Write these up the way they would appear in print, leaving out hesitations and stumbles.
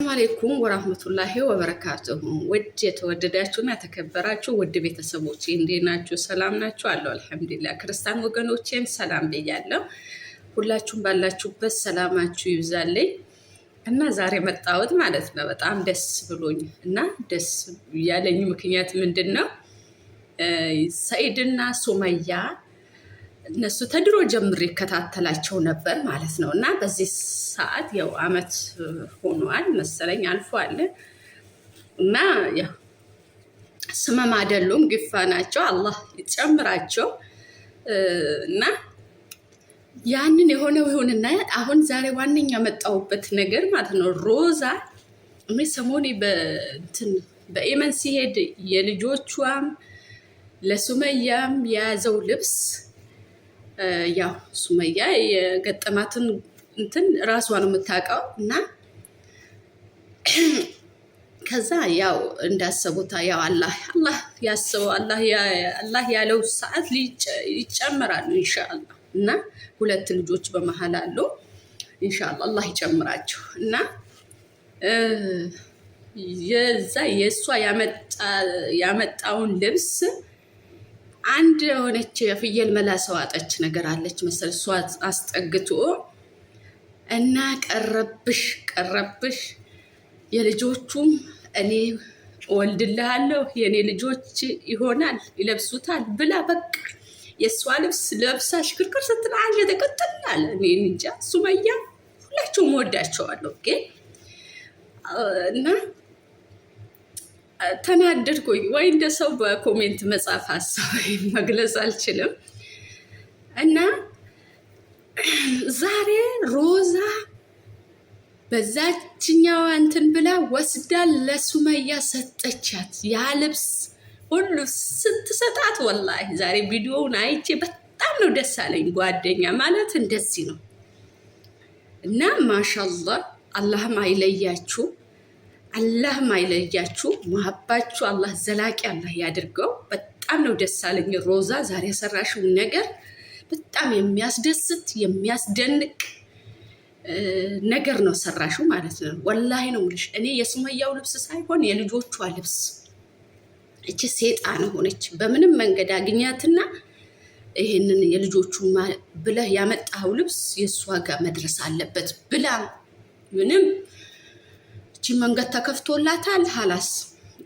አለይኩም ወራህመቱላሂ ወበረካቱሁ። ውድ የተወደዳችሁና የተከበራችሁ ውድ ቤተሰቦቼ እንዴት ናችሁ? ሰላም ናችሁ? አለሁ አልሐምዱሊላህ። ክርስቲያን ወገኖቼም ሰላም ብያለሁ። ሁላችሁም ባላችሁበት ሰላማችሁ ይብዛልኝ እና ዛሬ መጣሁት ማለት ነው በጣም ደስ ብሎኝ እና ደስ ያለኝ ምክንያት ምንድነው? ሰኢድና ሱመያ እነሱ ተድሮ ጀምሬ ይከታተላቸው ነበር ማለት ነው እና በዚህ ሰዓት ያው አመት ሆኗል መሰለኝ አልፏል እና ያው ስመም አይደሉም ግፋ ናቸው። አላህ ይጨምራቸው እና ያንን የሆነው ይሁንና አሁን ዛሬ ዋነኛ መጣሁበት ነገር ማለት ነው ሮዛ ሰሞኔ በየመን ሲሄድ የልጆቿም ለሱመያም የያዘው ልብስ ያው ሱመያ የገጠማትን እንትን ራሷ ነው የምታውቀው እና ከዛ ያው እንዳሰቡታ ያው አላህ ያስበው አላህ ያለው ሰዓት ይጨምራሉ ኢንሻአላህ እና ሁለት ልጆች በመሃል አሉ ኢንሻአላህ አላህ ይጨምራቸው እና የሷ ያመጣውን ልብስ አንድ የሆነች የፍየል መላሰው አጠች ነገር አለች መሰል እሷ አስጠግቶ እና ቀረብሽ የልጆቹም እኔ ወልድልሃለሁ የኔ ልጆች ይሆናል ይለብሱታል ብላ በቃ የሷ ልብስ ለብሳ ሽክርክር ስትላል የተቀጥላል። እኔ እንጃ ሱመያ ሁላችሁም ወዳቸዋለሁ ግን እና ተናደድኩኝ ወይ እንደ ሰው በኮሜንት መጻፍ ሀሳብ መግለጽ አልችልም። እና ዛሬ ሮዛ በዛችኛዋ እንትን ብላ ወስዳ ለሱመያ ሰጠቻት። ያ ልብስ ሁሉ ስትሰጣት ወላሂ ዛሬ ቪዲዮውን አይቼ በጣም ነው ደስ አለኝ። ጓደኛ ማለት እንደዚህ ነው እና ማሻአላህ አላህም አይለያችሁ መሀባችሁ አላህ ዘላቂ አላህ ያድርገው። በጣም ነው ደስ አለኝ። ሮዛ ዛሬ የሰራሽው ነገር በጣም የሚያስደስት የሚያስደንቅ ነገር ነው ሰራሽው ማለት ነው። ወላሂ ነው የምልሽ እኔ የሱመያው ልብስ ሳይሆን የልጆቿ ልብስ እቺ ሴጣን ሆነች። በምንም መንገድ አግኛትና ይሄንን የልጆቹ ብለህ ያመጣው ልብስ የሷ ጋር መድረስ አለበት ብላ ምንም መንገድ ተከፍቶላታል ሀላስ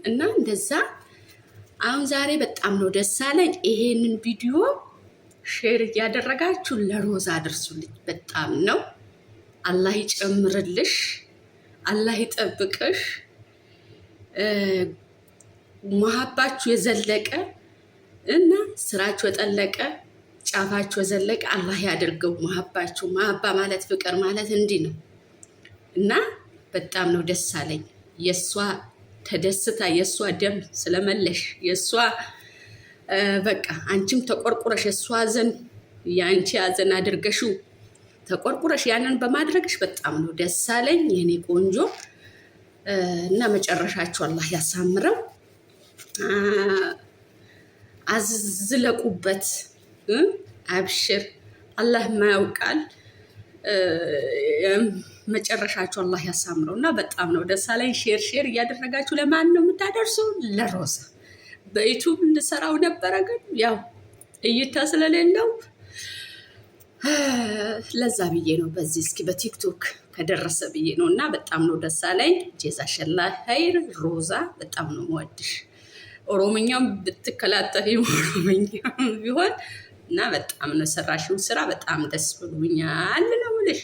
እና እንደዛ አሁን ዛሬ በጣም ነው ደስ አለኝ። ይሄንን ቪዲዮ ሼር እያደረጋችሁ ለሮዛ አድርሱልኝ። በጣም ነው አላህ ይጨምርልሽ፣ አላህ ይጠብቅሽ፣ መሀባችሁ የዘለቀ እና ስራችሁ የጠለቀ ጫፋችሁ የዘለቀ አላህ ያድርገው። መሀባችሁ መሀባ ማለት ፍቅር ማለት እንዲህ ነው እና በጣም ነው ደስ አለኝ። የሷ ተደስታ የሷ ደም ስለመለሽ የሷ በቃ አንቺም ተቆርቁረሽ የሷ አዘን የአንቺ አዘን አድርገሽው ተቆርቁረሽ ያንን በማድረግሽ በጣም ነው ደስ አለኝ የኔ ቆንጆ እና መጨረሻችሁ አላህ ያሳምረው። አዝለቁበት አብሽር አላህ ማያውቃል መጨረሻችሁ አላህ ያሳምረው እና በጣም ነው ደስ አለኝ። ሼር እያደረጋችሁ ለማን ነው የምታደርሱ? ለሮዛ በዩቲዩብ እንሰራው ነበረ ግን ያው እይታ ስለሌለው ለዛ ብዬ ነው በዚህ እስኪ በቲክቶክ ከደረሰ ብዬ ነው እና በጣም ነው ደስ አለኝ። ጀዛሸላ ኸይር ሮዛ በጣም ነው የምወድሽ። ኦሮምኛም ብትከላጠፊ ኦሮምኛም ቢሆን እና በጣም ነው ሰራሽው ስራ በጣም ደስ ብሎኛል ነው የምልሽ።